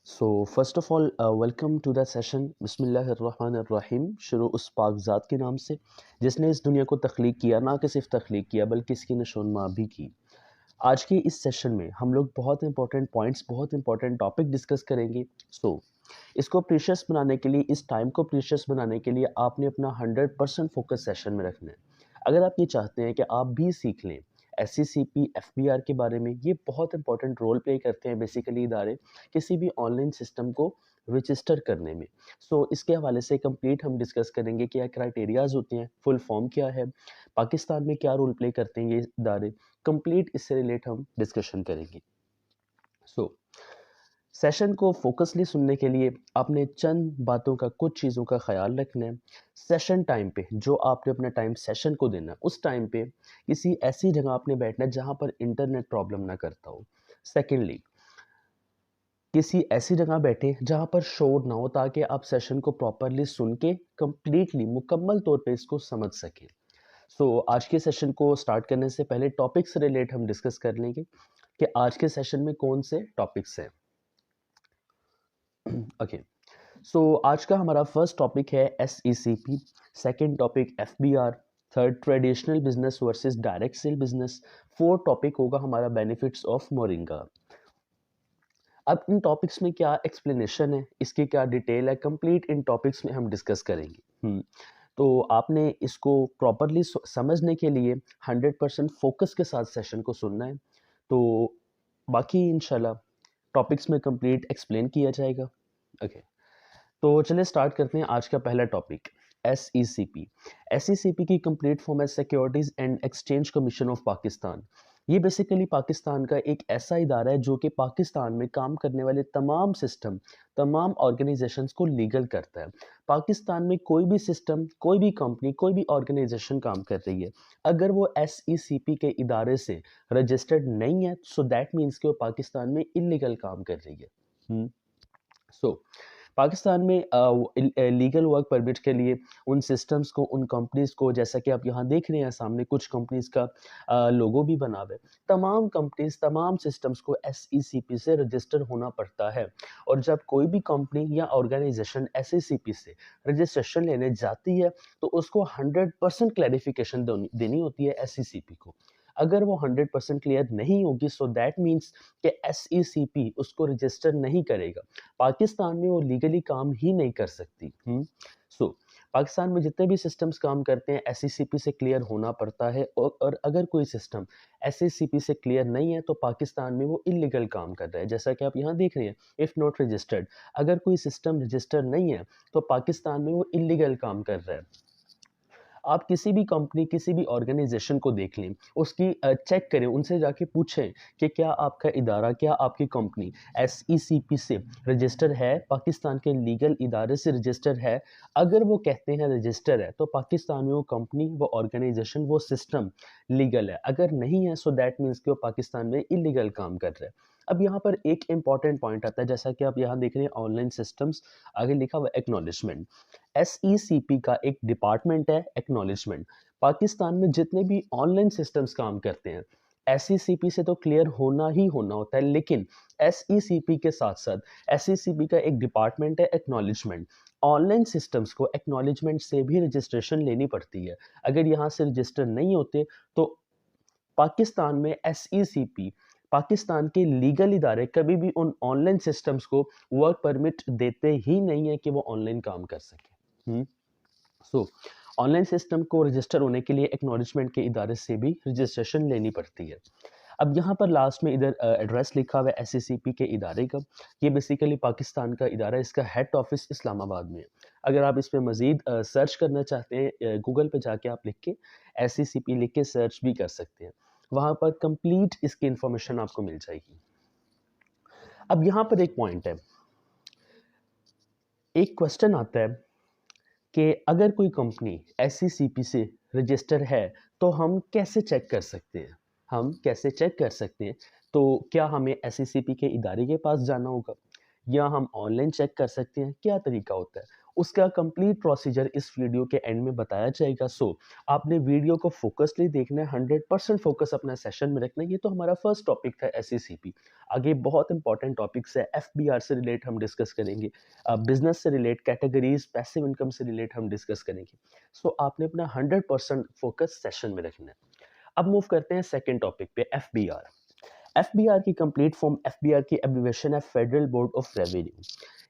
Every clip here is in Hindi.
So first of all, welcome to the session. बिस्मिल्लाहिर्रहमानिर्रहीम। शुरू उस पाक ज़ात के नाम से जिसने इस दुनिया को तख्लीक किया, ना कि सिर्फ तख्लीक किया बल्कि इसकी नशोनमा भी की। आज के इस सेशन में हम लोग बहुत इंपॉर्टेंट पॉइंट्स, बहुत इंपॉर्टेंट टॉपिक डिस्कस करेंगे। इसको प्रीशियस बनाने के लिए, इस टाइम को प्रीशियस बनाने के लिए आपने अपना 100% फोकस सेशन में रखना है। अगर आप ये चाहते हैं कि आप भी सीख लें SCCP FBR के बारे में, ये बहुत इंपॉर्टेंट रोल प्ले करते हैं बेसिकली इदारे किसी भी ऑनलाइन सिस्टम को रजिस्टर करने में। इसके हवाले से कंप्लीट हम डिस्कस करेंगे क्या क्राइटेरियाज होते हैं, फुल फॉर्म क्या है, पाकिस्तान में क्या रोल प्ले करते हैं ये इदारे, कंप्लीट इससे रिलेट हम डिस्कशन करेंगे। सेशन को फोकसली सुनने के लिए आपने चंद बातों का, कुछ चीज़ों का ख्याल रखना है। सेशन टाइम पे जो आपने अपना टाइम सेशन को देना है, उस टाइम पे किसी ऐसी जगह आपने बैठना है जहाँ पर इंटरनेट प्रॉब्लम ना करता हो। सेकेंडली, किसी ऐसी जगह बैठे जहाँ पर शोर ना हो, ताकि आप सेशन को प्रॉपरली सुन के कंप्लीटली मुकम्मल तौर पे इसको समझ सकें। आज के सेशन को स्टार्ट करने से पहले टॉपिक से रिलेट हम डिस्कस कर लेंगे कि आज के सेशन में कौन से टॉपिक्स हैं। ओके, आज का हमारा फर्स्ट टॉपिक है SECP, second topic FBR, third traditional business versus direct sale business, fourth topic होगा हमारा बेनिफिट्स ऑफ मोरिंगा। अब इन टॉपिक्स में क्या एक्सप्लेनेशन है, इसकी क्या डिटेल है, कंप्लीट इन टॉपिक्स में हम डिस्कस करेंगे। तो आपने इसको प्रॉपरली समझने के लिए 100% फोकस के साथ सेशन को सुनना है। तो बाकी इंशाल्लाह टॉपिक्स में कंप्लीट एक्सप्लेन किया जाएगा। ओके, तो चलिए स्टार्ट करते हैं आज का पहला टॉपिक, SECP। SECP की कंप्लीट फॉर्म है securities and exchange commission of Pakistan. ये बेसिकली पाकिस्तान का एक ऐसा इदारा है जो कि पाकिस्तान में काम करने वाले तमाम सिस्टम, तमाम ऑर्गेनाइजेशंस को लीगल करता है। पाकिस्तान में कोई भी सिस्टम, कोई भी कंपनी, कोई भी ऑर्गेनाइजेशन काम कर रही है, अगर वो SECP के इदारे से रजिस्टर्ड नहीं है, सो दैट मीन्स कि वो पाकिस्तान में इलीगल काम कर रही है। पाकिस्तान में लीगल वर्क परमिट के लिए उन सिस्टम्स को, उन कंपनीज को, जैसा कि आप यहाँ देख रहे हैं सामने कुछ कंपनीज का लोगो भी बना हुआ है, तमाम कंपनीज, तमाम सिस्टम्स को SECP से रजिस्टर होना पड़ता है। और जब कोई भी कंपनी या ऑर्गेनाइजेशन SECP से रजिस्ट्रेशन लेने जाती है तो उसको 100% क्लैरिफिकेशन देनी होती है SECP को। अगर वो 100% क्लियर नहीं होगी, सो दैट मीन्स कि SECP उसको रजिस्टर नहीं करेगा, पाकिस्तान में वो लीगली काम ही नहीं कर सकती। पाकिस्तान में जितने भी सिस्टम्स काम करते हैं SECP से क्लियर होना पड़ता है, और अगर कोई सिस्टम SECP से क्लियर नहीं है तो पाकिस्तान में वो इलीगल काम कर रहा है। जैसा कि आप यहाँ देख रहे हैं, इफ़ नॉट रजिस्टर्ड, अगर कोई सिस्टम रजिस्टर नहीं है तो पाकिस्तान में वो इलीगल काम कर रहा है। आप किसी भी कंपनी, किसी भी ऑर्गेनाइजेशन को देख लें, उसकी चेक करें, उनसे जाके पूछें कि क्या आपका इदारा, क्या आपकी कंपनी SECP से रजिस्टर है, पाकिस्तान के लीगल इदारे से रजिस्टर है। अगर वो कहते हैं रजिस्टर है तो पाकिस्तान में वो कंपनी, वो ऑर्गेनाइजेशन, वो सिस्टम लीगल है। अगर नहीं है, सो दैट मीन्स कि वो पाकिस्तान में इलीगल काम कर रहा है। अब यहाँ पर एक इंपॉर्टेंट पॉइंट आता है, जैसा कि आप यहाँ देख रहे हैं ऑनलाइन सिस्टम्स, आगे लिखा हुआ एक्नॉलेजमेंट। SECP का एक डिपार्टमेंट है एक्नॉलेजमेंट। पाकिस्तान में जितने भी ऑनलाइन सिस्टम्स काम करते हैं, SECP से तो क्लियर होना ही होना होता है, लेकिन SECP के साथ साथ SECP का एक डिपार्टमेंट है एक्नॉलेजमेंट। ऑनलाइन सिस्टम्स को एक्नॉलेजमेंट से भी रजिस्ट्रेशन लेनी पड़ती है। अगर यहाँ से रजिस्टर नहीं होते तो पाकिस्तान में SECP, पाकिस्तान के लीगल इदारे कभी भी उन ऑनलाइन सिस्टम्स को वर्क परमिट देते ही नहीं है कि वो ऑनलाइन काम कर सके। सो ऑनलाइन सिस्टम को रजिस्टर होने के लिए एक्नॉलेजमेंट के इदारे से भी रजिस्ट्रेशन लेनी पड़ती है। अब यहाँ पर लास्ट में इधर एड्रेस लिखा हुआ है SECP के इदारे का। ये बेसिकली पाकिस्तान का इदारा है, इसका हेड ऑफिस इस्लामाबाद में है। अगर आप इस पर मज़ीद सर्च करना चाहते हैं, गूगल पे जाके आप लिख के SECP लिख के सर्च भी कर सकते हैं, वहाँ पर कंप्लीट इसकी इंफॉर्मेशन आपको मिल जाएगी। अब यहाँ पर एक पॉइंट है, एक क्वेश्चन आता है कि अगर कोई कंपनी SECP से रजिस्टर है तो हम कैसे चेक कर सकते हैं, हम कैसे चेक कर सकते हैं? तो क्या हमें SECP के इदारे के पास जाना होगा या हम ऑनलाइन चेक कर सकते हैं? क्या तरीका होता है? उसका कंप्लीट प्रोसीजर इस वीडियो के एंड में बताया जाएगा। सो आपने वीडियो को फोकसली देखना है, 100% फोकस अपना सेशन में रखना है। ये तो हमारा फर्स्ट टॉपिक था एसईसीपी। आगे बहुत इंपॉर्टेंट टॉपिक्स है, एफबीआर से रिलेट हम डिस्कस करेंगे, बिजनेस से रिलेट, कैटेगरीज, पैसिव इनकम से रिलेट हम डिस्कस करेंगे। सो आपने अपना 100% फोकस सेशन में रखना है। अब मूव करते हैं सेकेंड टॉपिक पे, एफबीआर। एफबीआर की कंप्लीट फॉर्म, एफबीआर की एब्रिविएशन है फेडरल बोर्ड ऑफ रेवेन्यू।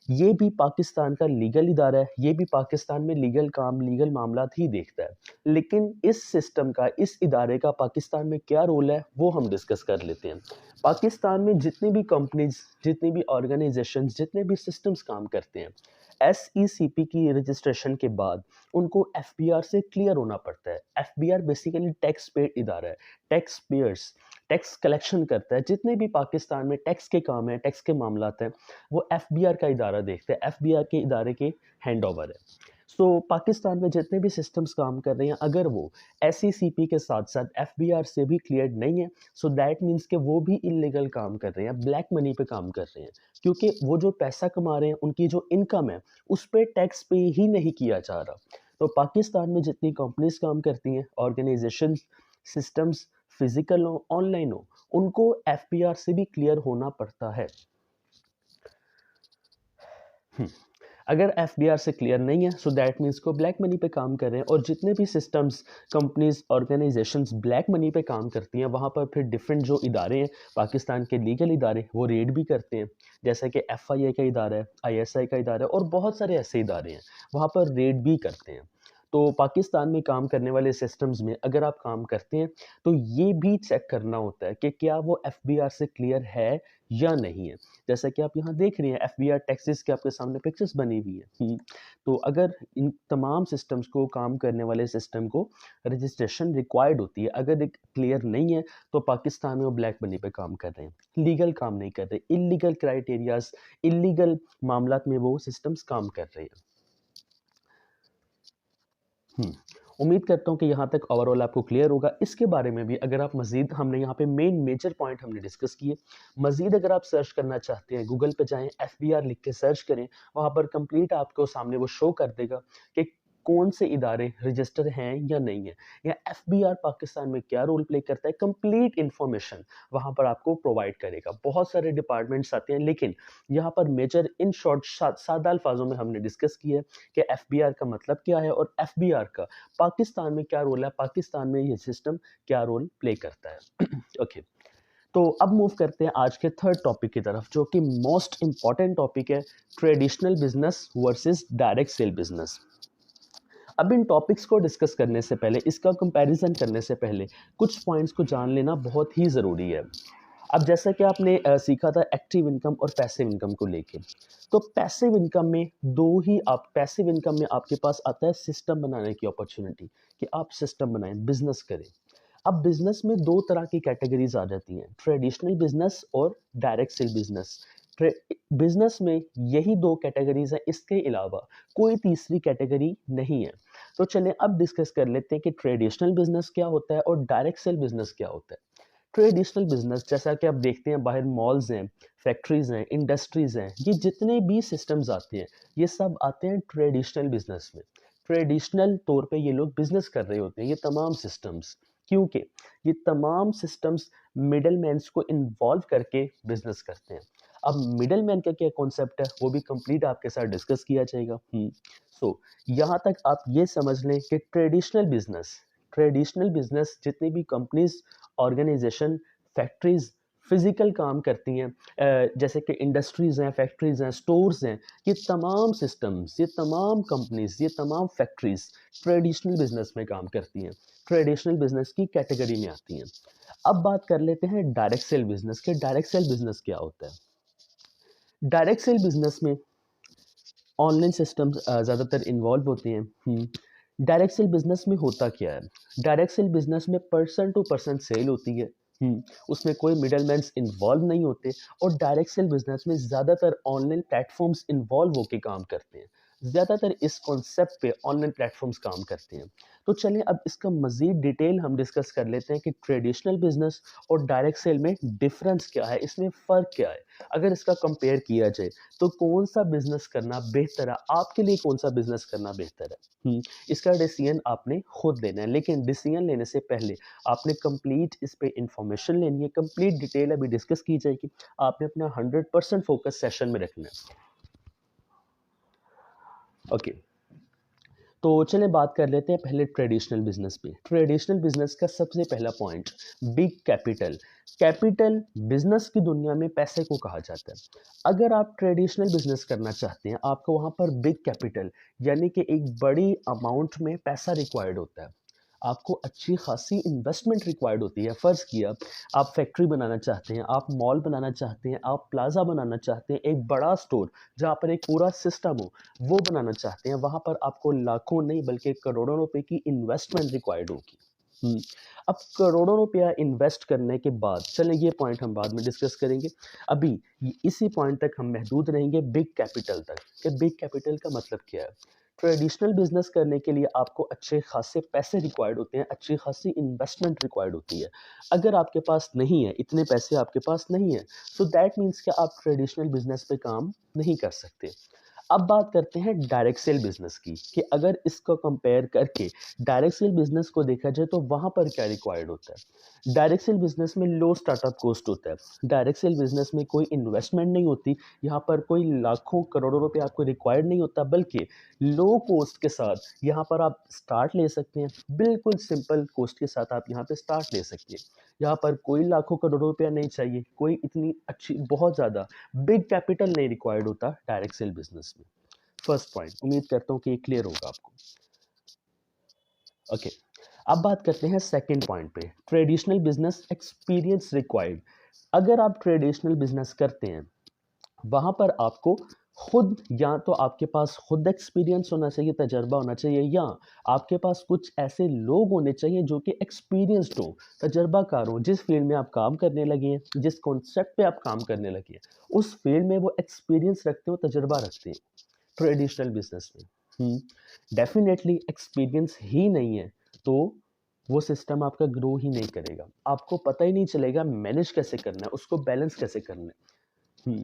ये भी पाकिस्तान का लीगल इदारा है, ये भी पाकिस्तान में लीगल काम, लीगल मामलात ही देखता है। लेकिन इस सिस्टम का, इस इदारे का पाकिस्तान में क्या रोल है वो हम डिस्कस कर लेते हैं। पाकिस्तान में जितनी भी कंपनीज, जितनी भी ऑर्गेनाइजेशंस, जितने भी सिस्टम्स काम करते हैं, एसईसीपी की रजिस्ट्रेशन के बाद उनको एफबीआर से क्लियर होना पड़ता है। एफबीआर बेसिकली टैक्स पेड इदारा है, टैक्स पेयर्स, टैक्स कलेक्शन करता है। जितने भी पाकिस्तान में टैक्स के काम है, टैक्स के मामलात हैं, वो एफबीआर का इदारा देखते हैं, एफबीआर के इदारे के हैंड ओवर है। सो पाकिस्तान में जितने भी सिस्टम्स काम कर रहे हैं, अगर वो एसईसीपी के साथ साथ एफबीआर से भी क्लियर्ड नहीं है, सो दैट मीन्स कि वो भी इलीगल काम कर रहे हैं, ब्लैक मनी पे काम कर रहे हैं। क्योंकि वो जो पैसा कमा रहे हैं, उनकी जो इनकम है, उस पर टैक्स पे ही नहीं किया जा रहा। तो पाकिस्तान में जितनी कंपनीज काम करती हैं, ऑर्गेनाइजेशन, सिस्टम्स, फिजिकल हो, ऑनलाइन हो, उनको एफबीआर से भी क्लियर होना पड़ता है। अगर एफबीआर से क्लियर नहीं है, सो दैट मीन्स को ब्लैक मनी पे काम कर रहे हैं। और जितने भी systems, companies, organisations black money पे काम करती हैं, वहाँ पर फिर डिफरेंट जो इदारे हैं, पाकिस्तान के लीगल इदारे, वो रेड भी करते हैं। जैसे कि एफआईए का इदारा है, आईएसआई का इदारा है, और बहुत सारे ऐसे इदारे हैं, वहाँ पर रेड भी करते हैं। तो पाकिस्तान में काम करने वाले सिस्टम्स में अगर आप काम करते हैं, तो ये भी चेक करना होता है कि क्या वो एफबीआर से क्लियर है या नहीं है। जैसा कि आप यहाँ देख रहे हैं, एफबीआर टैक्सेस के आपके सामने पिक्चर्स बनी हुई है। तो अगर इन तमाम सिस्टम्स को, काम करने वाले सिस्टम को रजिस्ट्रेशन रिक्वायर्ड होती है, अगर एक क्लियर नहीं है, तो पाकिस्तान में वो ब्लैक मनी पे काम कर रहे हैं, लीगल काम नहीं कर रहे, इलीगल क्राइटेरियाज, इलीगल मामलात में वो सिस्टम्स काम कर रहे हैं। उम्मीद करता हूँ कि यहाँ तक ओवरऑल आपको क्लियर होगा। इसके बारे में भी अगर आप मज़ीद, हमने यहाँ पे मेन मेजर पॉइंट हमने डिस्कस किए। मज़ीद अगर आप सर्च करना चाहते हैं, गूगल पे जाएं, एफबीआर लिख के सर्च करें, वहाँ पर कंप्लीट आपको सामने वो शो कर देगा कि कौन से इदारे रजिस्टर हैं या नहीं है, या एफबीआर पाकिस्तान में क्या रोल प्ले करता है। कंप्लीट इन्फॉर्मेशन वहाँ पर आपको प्रोवाइड करेगा। बहुत सारे डिपार्टमेंट्स आते हैं, लेकिन यहाँ पर मेजर इन शॉर्ट सादा अल्फाजों में हमने डिस्कस किया है कि एफबीआर का मतलब क्या है और एफबीआर का पाकिस्तान में क्या रोल है, पाकिस्तान में ये सिस्टम क्या रोल प्ले करता है। ओके, तो अब मूव करते हैं आज के थर्ड टॉपिक की तरफ, जो कि मोस्ट इंपॉर्टेंट टॉपिक है, traditional business versus direct sale business. अब इन टॉपिक्स को डिस्कस करने से पहले, इसका कंपैरिजन करने से पहले, कुछ पॉइंट्स को जान लेना बहुत ही ज़रूरी है। अब जैसा कि आपने सीखा था एक्टिव इनकम और पैसिव इनकम को लेके, तो पैसिव इनकम में पैसिव इनकम में आपके पास आता है सिस्टम बनाने की अपॉर्चुनिटी, कि आप सिस्टम बनाएं, बिजनेस करें। अब बिजनेस में दो तरह की कैटेगरीज आ जाती हैं, ट्रेडिशनल बिजनेस और डायरेक्ट सेल बिजनेस। बिजनेस में यही दो कैटेगरीज हैं, इसके अलावा कोई तीसरी कैटेगरी नहीं है। तो चलिए अब डिस्कस कर लेते हैं कि ट्रेडिशनल बिजनेस क्या होता है और डायरेक्ट सेल बिजनेस क्या होता है। ट्रेडिशनल बिजनेस, जैसा कि आप देखते हैं बाहर मॉल्स हैं, फैक्ट्रीज हैं, इंडस्ट्रीज हैं, ये जितने भी सिस्टम्स आते हैं, ये सब आते हैं ट्रेडिशनल बिजनेस में। ट्रेडिशनल तौर पे ये लोग बिजनेस कर रहे होते हैं, ये तमाम सिस्टम्स, क्योंकि ये तमाम सिस्टम्स मिडल मैन्स को इन्वॉल्व करके बिजनेस करते हैं। अब मिडल मैन का क्या कॉन्सेप्ट है, वो भी कंप्लीट आपके साथ डिस्कस किया जाएगा। सो यहाँ तक आप ये समझ लें कि ट्रेडिशनल बिजनेस जितनी भी कंपनीज, ऑर्गेनाइजेशन, फैक्ट्रीज फिजिकल काम करती हैं, जैसे कि इंडस्ट्रीज़ हैं, फैक्ट्रीज़ हैं, स्टोर्स हैं, ये तमाम सिस्टम्स, ये तमाम कंपनीज, ये तमाम फैक्ट्रीज ट्रेडिशनल बिजनेस में काम करती हैं, ट्रेडिशनल बिजनेस की कैटेगरी में आती हैं। अब बात कर लेते हैं डायरेक्ट सेल बिजनेस के। डायरेक्ट सेल बिजनेस क्या होता है? डायरेक्ट सेल बिजनेस में ऑनलाइन सिस्टम्स ज़्यादातर इन्वॉल्व होते हैं। डायरेक्ट सेल बिजनेस में होता क्या है? डायरेक्ट सेल बिजनेस में पर्सन टू पर्सन सेल होती है। उसमें कोई मिडल मैन्स इन्वॉल्व नहीं होते, और डायरेक्ट सेल बिजनेस में ज़्यादातर ऑनलाइन प्लेटफॉर्म्स इन्वॉल्व होकर काम करते हैं। ज़्यादातर इस कॉन्सेप्ट पे ऑनलाइन प्लेटफॉर्म्स काम करते हैं। तो चलें अब इसका मज़ीद डिटेल हम डिस्कस कर लेते हैं कि ट्रेडिशनल बिज़नेस और डायरेक्ट सेल में डिफ़रेंस क्या है, इसमें फ़र्क क्या है? अगर इसका कंपेयर किया जाए, तो कौन-सा बिज़नेस करना बेहतर है? आपके लिए कौन-सा बिज़नेस करना बेहतर है? इसका डिसीज़न आपने खुद लेना है, लेकिन डिसीज़न लेने से पहले आपने कंप्लीट इस पे इन्फॉर्मेशन लेनी है, कंप्लीट डिटेल अभी डिस्कस की जाएगी। आपने अपना 100% फोकस सेशन में रखना है। ओके, तो चलिए बात कर लेते हैं पहले ट्रेडिशनल बिजनेस पे। ट्रेडिशनल बिजनेस का सबसे पहला point, big capital. Capital business की दुनिया में पैसे को कहा जाता है। अगर आप ट्रेडिशनल बिजनेस करना चाहते हैं, आपको वहाँ पर बिग कैपिटल यानी कि एक बड़ी अमाउंट में पैसा रिक्वायर्ड होता है। आपको अच्छी खासी इन्वेस्टमेंट रिक्वायर्ड होती है। फ़र्ज़ किया आप फैक्ट्री बनाना चाहते हैं, आप मॉल बनाना चाहते हैं, आप प्लाज़ा बनाना चाहते हैं, एक बड़ा स्टोर जहाँ पर एक पूरा सिस्टम हो, वो बनाना चाहते हैं, वहाँ पर आपको लाखों नहीं बल्कि करोड़ों रुपए की इन्वेस्टमेंट रिक्वायर्ड होगी। हुँ, अब करोड़ों रुपया इन्वेस्ट करने के बाद चलें ये पॉइंट हम बाद में डिस्कस करेंगे। अभी इसी पॉइंट तक हम महदूद रहेंगे बिग कैपिटल तक कि बिग कैपिटल का मतलब क्या है। ट्रेडिशनल बिज़नेस करने के लिए आपको अच्छे खासे पैसे रिक्वायर्ड होते हैं, अच्छी खासी इन्वेस्टमेंट रिक्वायर्ड होती है। अगर आपके पास नहीं है, इतने पैसे आपके पास नहीं है, सो दैट मीन्स कि आप ट्रेडिशनल बिज़नेस पे काम नहीं कर सकते। अब बात करते हैं डायरेक्ट सेल बिजनेस की कि अगर इसको कंपेयर करके डायरेक्ट सेल बिजनेस को देखा जाए तो वहाँ पर क्या रिक्वायर्ड होता है। डायरेक्ट सेल बिजनेस में लो स्टार्टअप कॉस्ट होता है। डायरेक्ट सेल बिजनेस में कोई इन्वेस्टमेंट नहीं होती। यहाँ पर कोई लाखों करोड़ों रुपए आपको रिक्वायर्ड नहीं होता, बल्कि लो कॉस्ट के साथ यहाँ पर आप स्टार्ट ले सकते हैं। बिल्कुल सिंपल कॉस्ट के साथ आप यहाँ पे स्टार्ट ले सकते हैं। यहाँ पर कोई लाखों करोड़ों रुपया नहीं चाहिए, कोई इतनी अच्छी बहुत ज़्यादा बिग कैपिटल नहीं रिक्वायर्ड होता डायरेक्ट सेल बिजनेस में। फर्स्ट पॉइंट, उम्मीद करता हूँ कि ये क्लियर होगा आपको। ओके, अब बात करते हैं सेकंड पॉइंट पे, ट्रेडिशनल बिजनेस एक्सपीरियंस रिक्वायर्ड। अगर आप ट्रेडिशनल बिजनेस करते हैं, वहाँ पर आपको खुद या तो आपके पास खुद एक्सपीरियंस होना चाहिए, तजर्बा होना चाहिए, या आपके पास कुछ ऐसे लोग होने चाहिए जो कि एक्सपीरियंस्ड हो, तजर्बाकार हो। जिस फील्ड में आप काम करने लगे हैं, जिस कॉन्सेप्ट पे आप काम करने लगे हैं, उस फील्ड में वो एक्सपीरियंस रखते हो, तजर्बा रखते हैं ट्रेडिशनल बिजनेस में। डेफिनेटली एक्सपीरियंस ही नहीं है तो वो सिस्टम आपका ग्रो ही नहीं करेगा। आपको पता ही नहीं चलेगा मैनेज कैसे करना है, उसको बैलेंस कैसे करना है।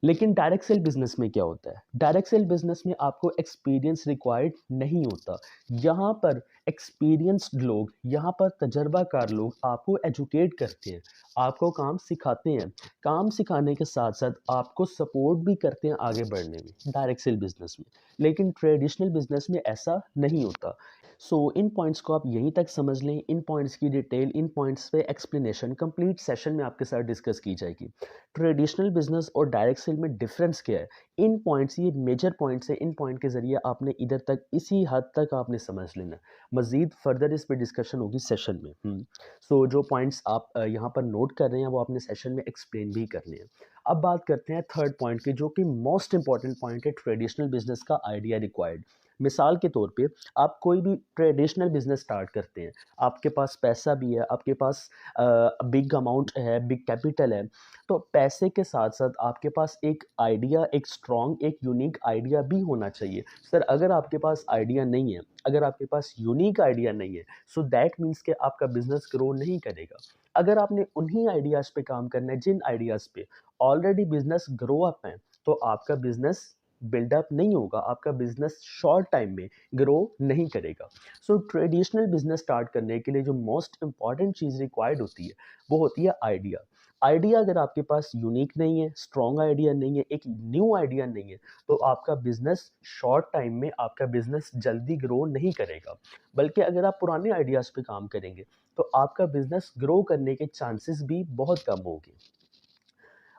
लेकिन डायरेक्ट सेल बिजनेस में क्या होता है? डायरेक्ट सेल बिजनेस में आपको एक्सपीरियंस रिक्वायर्ड नहीं होता। यहाँ पर एक्सपीरियंस्ड लोग, यहाँ पर तजर्बाकार लोग आपको एजुकेट करते हैं, आपको काम सिखाते हैं। काम सिखाने के साथ साथ आपको सपोर्ट भी करते हैं आगे बढ़ने में डायरेक्ट सेल बिजनेस में। लेकिन ट्रेडिशनल बिजनेस में ऐसा नहीं होता। सो इन पॉइंट्स को आप यहीं तक समझ लें। इन पॉइंट्स की डिटेल, इन पॉइंट्स पे एक्सप्लेनेशन कंप्लीट सेशन में आपके साथ डिस्कस की जाएगी। ट्रेडिशनल बिजनेस और डायरेक्ट सेल में डिफरेंस क्या है, इन पॉइंट्स, ये मेजर पॉइंट्स है। इन पॉइंट के ज़रिए आपने इधर तक, इसी हद तक आपने समझ लेना है। मज़ीद फर्दर इस पे डिस्कशन होगी सेशन में। सो जो पॉइंट्स आप यहाँ पर नोट कर रहे हैं वो आपने सेशन में एक्सप्लेन भी करने हैं। अब बात करते हैं थर्ड पॉइंट की, जो कि मोस्ट इंपॉर्टेंट पॉइंट है, ट्रेडिशनल बिजनेस का आइडिया रिक्वायर्ड। मिसाल के तौर पे आप कोई भी ट्रेडिशनल बिजनेस स्टार्ट करते हैं, आपके पास पैसा भी है, आपके पास बिग अमाउंट है, बिग कैपिटल है, तो पैसे के साथ साथ आपके पास एक आइडिया, एक स्ट्रॉन्ग, एक यूनिक आइडिया भी होना चाहिए। सर अगर आपके पास आइडिया नहीं है, अगर आपके पास यूनिक आइडिया नहीं है, सो दैट मीन्स कि आपका बिजनेस ग्रो नहीं करेगा। अगर आपने उन्हीं आइडियाज़ पे काम करना है जिन आइडियाज़ पे ऑलरेडी बिजनेस ग्रो अप है, तो आपका बिजनेस बिल्डअप नहीं होगा, आपका बिजनेस शॉर्ट टाइम में ग्रो नहीं करेगा। सो ट्रेडिशनल बिजनेस स्टार्ट करने के लिए जो मोस्ट इंपॉर्टेंट चीज़ रिक्वायर्ड होती है, वो होती है आइडिया। आइडिया अगर आपके पास यूनिक नहीं है, स्ट्रॉन्ग आइडिया नहीं है, एक न्यू आइडिया नहीं है, तो आपका बिजनेस शॉर्ट टाइम में, आपका बिजनेस जल्दी ग्रो नहीं करेगा। बल्कि अगर आप पुराने आइडियाज़ पे काम करेंगे, तो आपका बिजनेस ग्रो करने के चांसेस भी बहुत कम होंगे।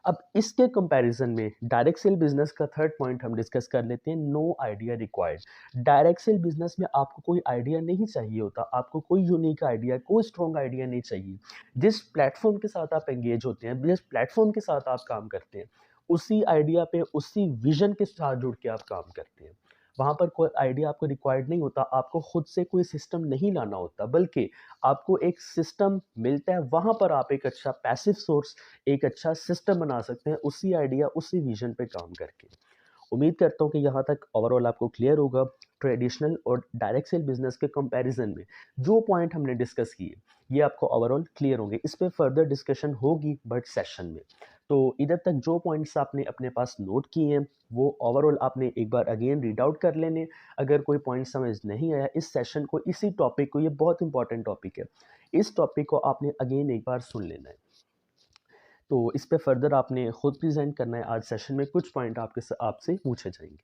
अब इसके कंपैरिजन में डायरेक्ट सेल बिजनेस का थर्ड पॉइंट हम डिस्कस कर लेते हैं, no idea required. Direct sale business में आपको कोई आइडिया नहीं चाहिए होता, आपको कोई यूनिक आइडिया, कोई स्ट्रॉन्ग आइडिया नहीं चाहिए। जिस प्लेटफॉर्म के साथ आप एंगेज होते हैं, जिस प्लेटफॉर्म के साथ आप काम करते हैं, उसी आइडिया पे, उसी विजन के साथ जुड़ के आप काम करते हैं। वहाँ पर कोई आइडिया आपको रिक्वायर्ड नहीं होता, आपको खुद से कोई सिस्टम नहीं लाना होता, बल्कि आपको एक सिस्टम मिलता है, वहाँ पर आप एक अच्छा पैसिव सोर्स, एक अच्छा सिस्टम बना सकते हैं उसी आइडिया, उसी विजन पे काम करके। उम्मीद करता हूँ कि यहाँ तक ओवरऑल आपको क्लियर होगा। ट्रेडिशनल और डायरेक्ट सेल बिजनेस के कंपैरिजन में जो पॉइंट हमने डिस्कस किए ये आपको ओवरऑल क्लियर होंगे। इस पे फर्दर डिस्कशन होगी बट सेशन में। तो इधर तक जो पॉइंट्स आपने अपने पास नोट किए हैं वो ओवरऑल आपने एक बार अगेन रीड आउट कर लेने। अगर कोई पॉइंट समझ नहीं आया इस सेशन को, इसी टॉपिक को, ये बहुत इंपॉर्टेंट टॉपिक है, इस टॉपिक को आपने अगेन एक बार सुन लेना है। तो इस पे फर्दर आपने खुद प्रेजेंट करना है। आज सेशन में कुछ पॉइंट आपसे पूछे जाएंगे।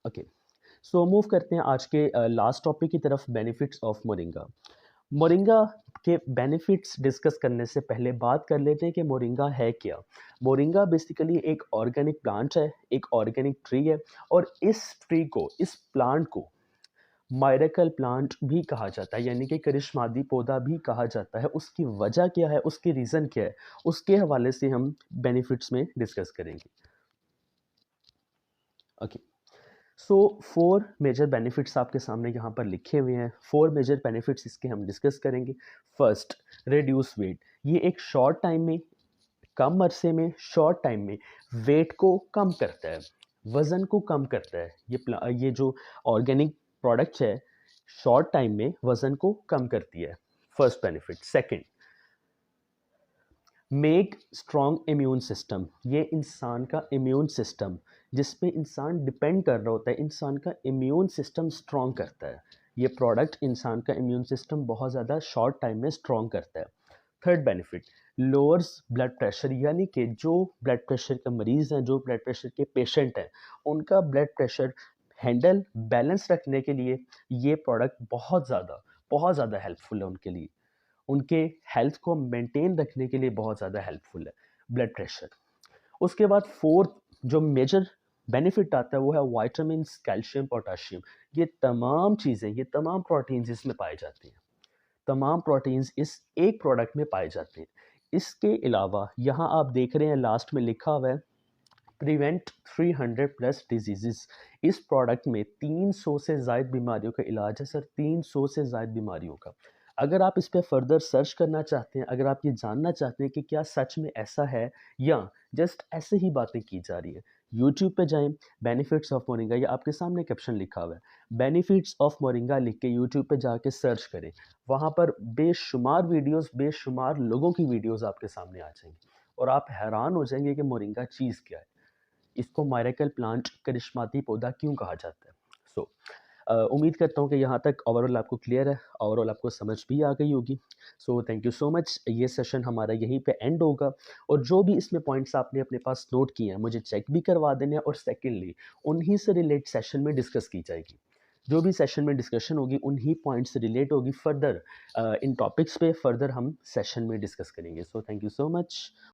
ओके, सो मूव करते हैं आज के लास्ट टॉपिक की तरफ, बेनिफिट्स ऑफ मोरिंगा। मोरिंगा के बेनिफिट्स डिस्कस करने से पहले बात कर लेते हैं कि मोरिंगा है क्या। मोरिंगा बेसिकली एक ऑर्गेनिक प्लांट है, एक ऑर्गेनिक ट्री है, और इस ट्री को, इस प्लांट को मायरेकल प्लांट भी कहा जाता है, यानी कि करिश्मादी पौधा भी कहा जाता है। उसकी वजह क्या है, उसकी रीज़न क्या है, उसके हवाले से हम बेनिफिट्स में डिस्कस करेंगे। ओके, सो 4 मेजर बेनिफिट्स आपके सामने यहाँ पर लिखे हुए हैं। 4 मेजर बेनिफिट्स इसके हम डिस्कस करेंगे। First, reduce weight. ये एक शॉर्ट टाइम में, कम अरसे में, शॉर्ट टाइम में वेट को कम करता है, वज़न को कम करता है। ये जो ऑर्गेनिक प्रोडक्ट है शॉर्ट टाइम में वज़न को कम करती है, first benefit. Second, make strong immune system. ये इंसान का इम्यून सिस्टम, जिस पे इंसान डिपेंड कर रहा होता है, इंसान का इम्यून सिस्टम स्ट्रॉन्ग करता है। ये प्रोडक्ट इंसान का इम्यून सिस्टम बहुत ज़्यादा शॉर्ट टाइम में स्ट्रॉन्ग करता है। Third benefit, lowers blood pressure, यानी कि जो ब्लड प्रेशर के मरीज़ हैं, जो ब्लड प्रेशर के पेशेंट हैं, उनका ब्लड प्रेशर हैंडल बैलेंस रखने के लिए ये प्रोडक्ट बहुत ज़्यादा हेल्पफुल है उनके लिए। उनके हेल्थ को मेंटेन रखने के लिए बहुत ज़्यादा हेल्पफुल है ब्लड प्रेशर। उसके बाद फोर्थ जो मेजर बेनिफिट आता है वो है विटामिन्स, कैल्शियम, पोटाशियम। ये तमाम चीज़ें, ये तमाम प्रोटीन्स इसमें पाए जाते हैं, तमाम प्रोटीन्स इस एक प्रोडक्ट में पाए जाते हैं। इसके अलावा यहाँ आप देख रहे हैं लास्ट में लिखा हुआ है प्रिवेंट 300 प्लस डिजीजेस। इस प्रोडक्ट में 300 से ज़ायद बीमारियों का इलाज है सर, 300 से ज़ायद बीमारियों का। अगर आप इस पर फर्दर सर्च करना चाहते हैं, अगर आप ये जानना चाहते हैं कि क्या सच में ऐसा है या जस्ट ऐसे ही बातें की जा रही है, यूट्यूब पे जाएं, बेनिफिट्स ऑफ मोरिंगा, या आपके सामने कैप्शन लिखा हुआ है बेनिफिट्स ऑफ मोरिंगा, लिख के यूट्यूब पे जाके सर्च करें। वहाँ पर बेशुमार वीडियोस, बेशुमार लोगों की वीडियोस आपके सामने आ जाएंगी और आप हैरान हो जाएंगे कि मोरिंगा चीज़ क्या है, इसको मायरेकल प्लांट, करिश्माती पौधा क्यों कहा जाता है। सो उम्मीद करता हूँ कि यहाँ तक ओवरऑल आपको क्लियर है, ओवरऑल आपको समझ भी आ गई होगी। So thank you so much. ये सेशन हमारा यहीं पे एंड होगा, और जो भी इसमें पॉइंट्स आपने अपने पास नोट किए हैं मुझे चेक भी करवा देने हैं, और सेकेंडली उन्हीं से रिलेट सेशन में डिस्कस की जाएगी। जो भी सेशन में डिस्कशन होगी उन्हीं पॉइंट से रिलेट होगी। फर्दर इन टॉपिक्स पे फर्दर हम सेशन में डिस्कस करेंगे। So thank you so much.